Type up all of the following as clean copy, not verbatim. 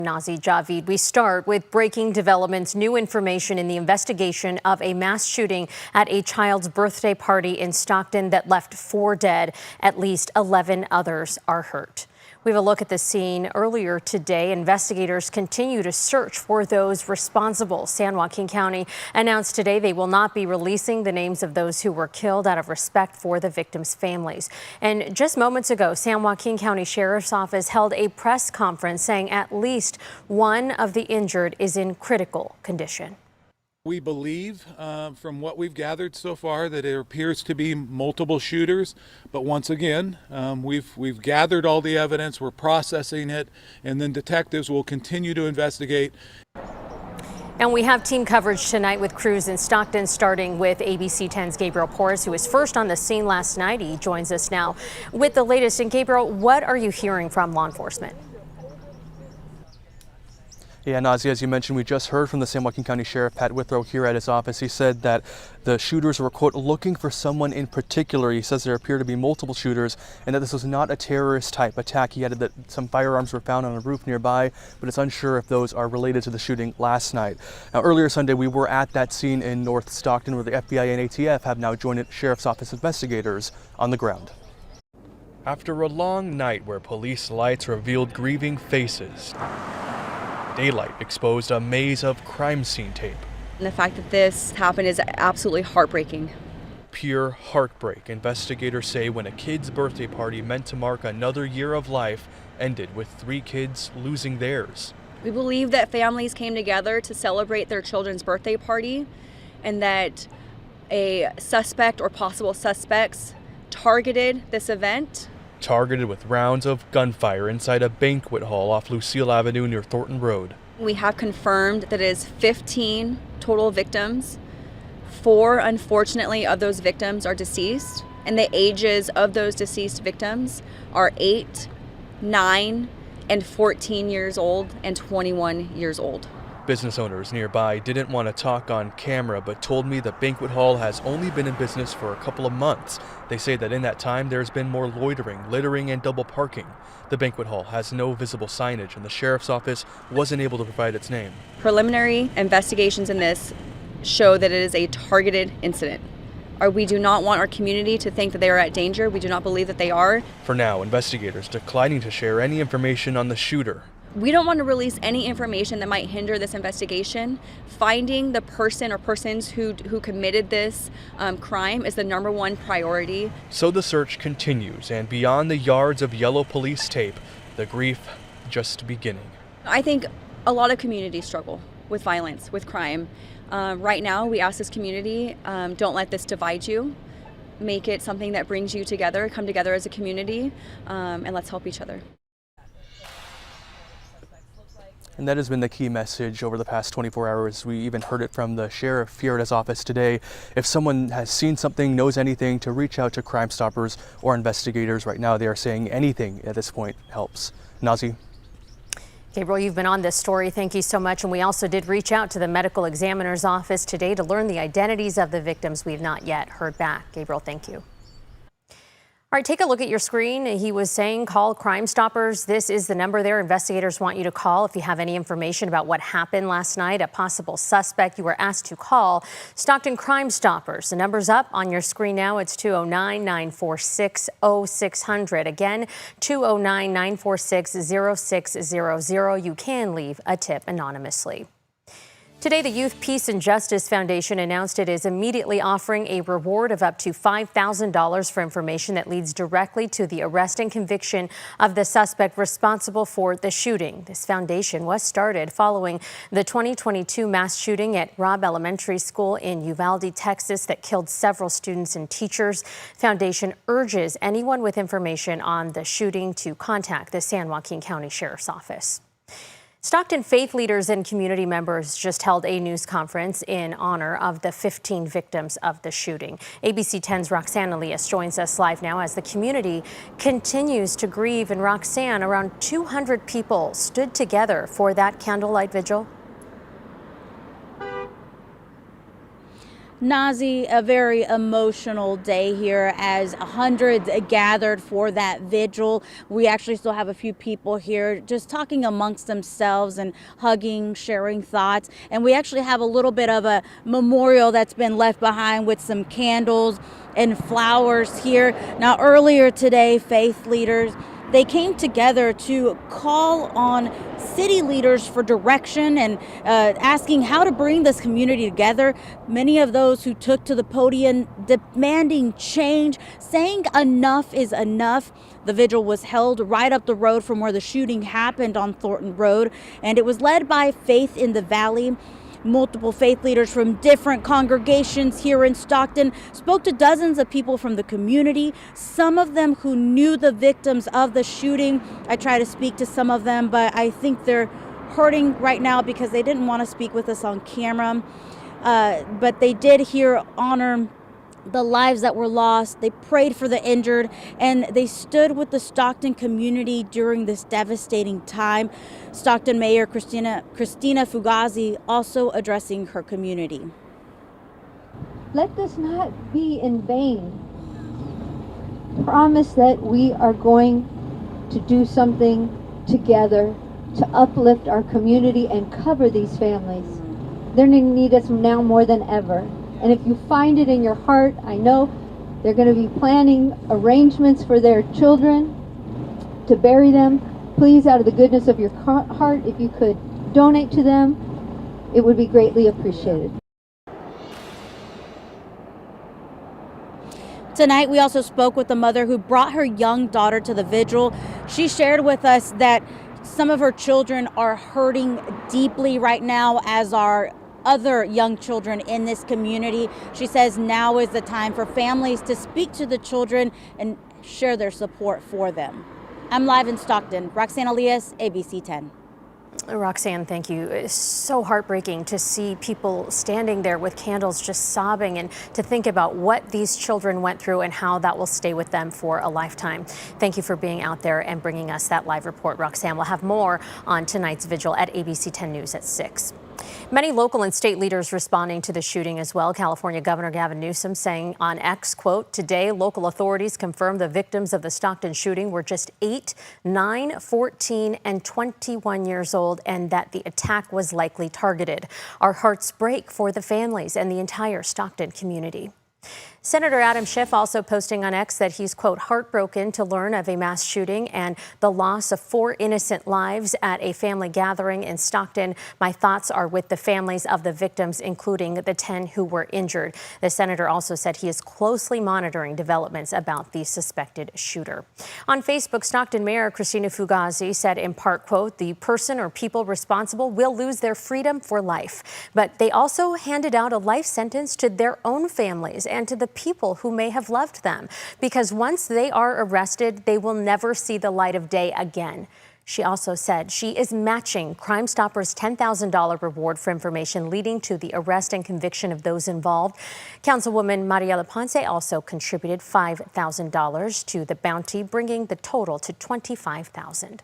Nazi Javid, we start with breaking developments, new information in the investigation of a mass shooting at a child's birthday party in Stockton that left 4 dead. At least 11 others are hurt. We have a look at the scene earlier today. Investigators continue to search for those responsible. San Joaquin County announced today they will not be releasing the names of those who were killed out of respect for the victims' families. And just moments ago, San Joaquin County Sheriff's Office held a press conference saying at least one of the injured is in critical condition. We believe from what we've gathered so far that it appears to be multiple shooters, but once again, we've gathered all the evidence, we're processing it, and then detectives will continue to investigate. And we have team coverage tonight with crews in Stockton, starting with ABC 10's Gabriel Porras, who was first on the scene last night. He joins us now with the latest. And Gabriel, what are you hearing from law enforcement? Yeah, Nazi, as you mentioned, we just heard from the San Joaquin County Sheriff, Pat Withrow, here at his office. He said that the shooters were, quote, looking for someone in particular. He says there appear to be multiple shooters and that this was not a terrorist type attack. He added that some firearms were found on a roof nearby, but it's unsure if those are related to the shooting last night. Now, earlier Sunday, we were at that scene in North Stockton where the FBI and ATF have now joined Sheriff's Office investigators on the ground. After a long night where police lights revealed grieving faces, daylight exposed a maze of crime scene tape. And the fact that this happened is absolutely heartbreaking. Pure heartbreak, investigators say, when a kid's birthday party meant to mark another year of life ended with 3 kids losing theirs. We believe that families came together to celebrate their children's birthday party and that a suspect or possible suspects targeted this event. Targeted with rounds of gunfire inside a banquet hall off Lucille Avenue near Thornton Road. We have confirmed that it is 15 total victims. 4, unfortunately, of those victims are deceased, and the ages of those deceased victims are 8, 9, and 14 years old and 21 years old. Business owners nearby didn't want to talk on camera, but told me the banquet hall has only been in business for a couple of months. They say that in that time there's been more loitering, littering, and double parking. The banquet hall has no visible signage, and the sheriff's office wasn't able to provide its name. Preliminary investigations in this show that it is a targeted incident. We do not want our community to think that they are at danger. We do not believe that they are. For now, investigators declining to share any information on the shooter. We don't want to release any information that might hinder this investigation. Finding the person or persons who committed this crime is the #1 priority. So the search continues, and beyond the yards of yellow police tape, the grief just beginning. I think a lot of communities struggle with violence, with crime. Right now, we ask this community, don't let this divide you. Make it something that brings you together, come together as a community, and let's help each other. And that has been the key message over the past 24 hours. We even heard it from the sheriff here at his office today. If someone has seen something, knows anything, to reach out to Crime Stoppers or investigators. Right now, they are saying anything at this point helps. Nazi. Gabriel, you've been on this story. Thank you so much. And we also did reach out to the medical examiner's office today to learn the identities of the victims. We've not yet heard back. Gabriel, thank you. All right, take a look at your screen. He was saying call Crime Stoppers. This is the number there. Investigators want you to call if you have any information about what happened last night, a possible suspect. You were asked to call Stockton Crime Stoppers. The number's up on your screen now. It's 209-946-0600. Again, 209-946-0600. You can leave a tip anonymously. Today, the Youth Peace and Justice Foundation announced it is immediately offering a reward of up to $5,000 for information that leads directly to the arrest and conviction of the suspect responsible for the shooting. This foundation was started following the 2022 mass shooting at Robb Elementary School in Uvalde, Texas, that killed several students and teachers. Foundation urges anyone with information on the shooting to contact the San Joaquin County Sheriff's Office. Stockton faith leaders and community members just held a news conference in honor of the 15 victims of the shooting. ABC 10's Roxanne Elias joins us live now as the community continues to grieve. And Roxanne, around 200 people stood together for that candlelight vigil. Nazi, a very emotional day here as hundreds gathered for that vigil. We actually still have a few people here just talking amongst themselves and hugging, sharing thoughts. And we actually have a little bit of a memorial that's been left behind with some candles and flowers here. Now, earlier today, faith leaders, they came together to call on city leaders for direction and asking how to bring this community together. Many of those who took to the podium demanding change, saying enough is enough. The vigil was held right up the road from where the shooting happened on Thornton Road, and it was led by Faith in the Valley. Multiple faith leaders from different congregations here in Stockton spoke to dozens of people from the community, some of them who knew the victims of the shooting. I try to speak to some of them, but I think they're hurting right now because they didn't want to speak with us on camera. But they did here honor the lives that were lost. They prayed for the injured, and they stood with the Stockton community during this devastating time. Stockton Mayor Christina Fugazi also addressing her community. Let this not be in vain. Promise that we are going to do something together to uplift our community and cover these families. They're going to need us now more than ever. And if you find it in your heart, I know they're going to be planning arrangements for their children to bury them. Please, out of the goodness of your heart, if you could donate to them, it would be greatly appreciated. Tonight, we also spoke with a mother who brought her young daughter to the vigil. She shared with us that some of her children are hurting deeply right now, as are other young children in this community. She says now is the time for families to speak to the children and share their support for them. I'm live in Stockton. Roxanne Elias, ABC 10. Roxanne, thank you. It's so heartbreaking to see people standing there with candles just sobbing, and to think about what these children went through and how that will stay with them for a lifetime. Thank you for being out there and bringing us that live report, Roxanne. We'll have more on tonight's vigil at ABC 10 News at 6. Many local and state leaders responding to the shooting as well. California Governor Gavin Newsom saying on X, quote, "Today, local authorities confirmed the victims of the Stockton shooting were just 8, 9, 14, and 21 years old, and that the attack was likely targeted. Our hearts break for the families and the entire Stockton community." Senator Adam Schiff also posting on X that he's, quote, "heartbroken to learn of a mass shooting and the loss of 4 innocent lives at a family gathering in Stockton. My thoughts are with the families of the victims, including the 10 who were injured." The senator also said he is closely monitoring developments about the suspected shooter. On Facebook, Stockton Mayor Christina Fugazi said in part, quote, "The person or people responsible will lose their freedom for life." But they also handed out a life sentence to their own families and to the people who may have loved them, because once they are arrested, they will never see the light of day again. She also said she is matching Crime Stoppers' $10,000 reward for information leading to the arrest and conviction of those involved. Councilwoman Mariela Ponce also contributed $5,000 to the bounty, bringing the total to $25,000.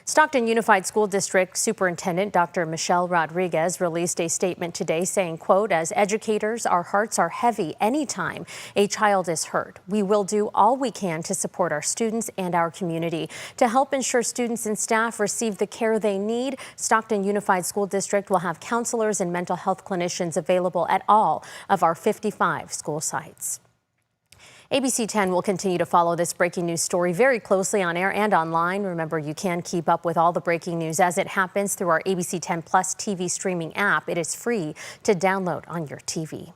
Stockton Unified School District Superintendent Dr. Michelle Rodriguez released a statement today saying, quote, "As educators, our hearts are heavy anytime a child is hurt. We will do all we can to support our students and our community. To help ensure students and staff receive the care they need, Stockton Unified School District will have counselors and mental health clinicians available at all of our 55 school sites." ABC 10 will continue to follow this breaking news story very closely on air and online. Remember, you can keep up with all the breaking news as it happens through our ABC 10 Plus TV streaming app. It is free to download on your TV.